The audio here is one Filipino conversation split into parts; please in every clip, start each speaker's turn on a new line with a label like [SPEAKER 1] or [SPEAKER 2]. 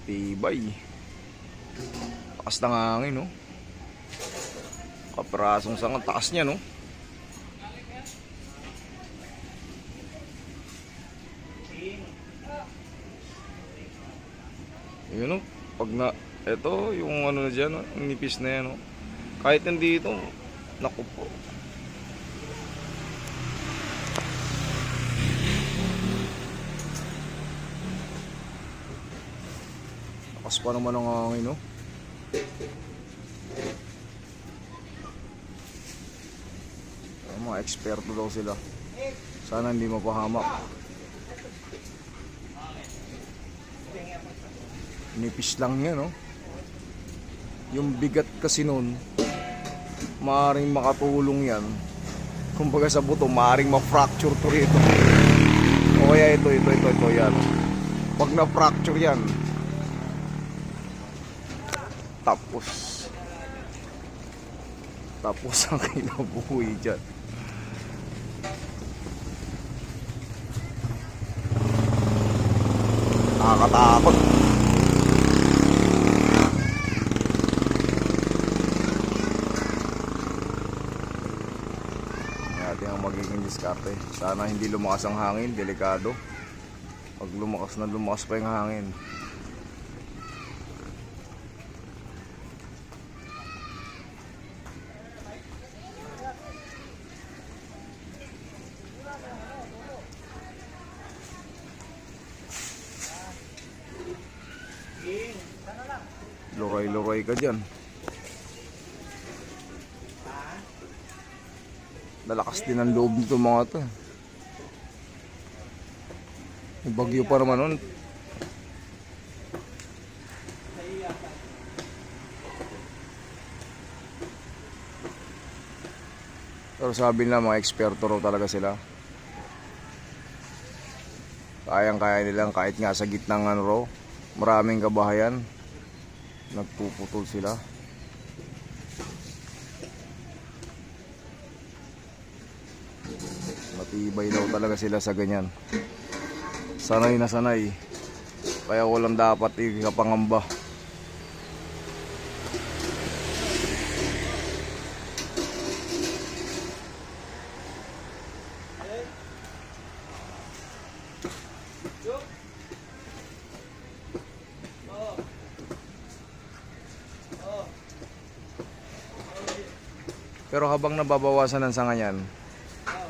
[SPEAKER 1] Tibay. Taas ng hangin, no? Kaprasong sanga, taas niya, no? Yun, no? Pag na, eto, yung ano na dyan, no? Nipis na yan, no? Kahit nandito, naku po. Lakas pa naman ang hangin, no? Mga eksperto daw sila. Sana hindi mapahamak. Nipis lang yan, no? Yung bigat kasi nun, maaaring makatulong yan. Kumbaga sa buto, maaaring ma-fracture to rito. O kaya ito, yan. Pag na-fracture yan, tapos ang kinabuhi dyan. Nakakatakot. Natin ang magiging diskarte. Sana hindi lumakas ang hangin, delikado. Pag lumakas pa yung hangin, luray-luray ka dyan. Lalakas din ang loob nito mga to. May bagyo pa naman nun. Pero sabi nila mga eksperto raw talaga sila. Kayang-kaya nilang kahit nga sa gitnang ano raw, maraming kabahayan, nagpuputol sila. Matibay daw talaga sila sa ganyan. Sanay na sanay. Kaya walang dapat ikapangamba. Pero habang nababawasan ng sanga niyan,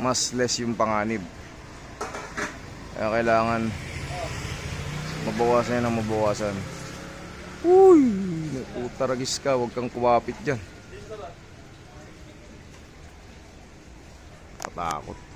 [SPEAKER 1] mas less yung panganib. Kaya kailangan mabawasan yan ng mabawasan. Uy, utaragis ka, huwag kang kumapit dyan. Katakot.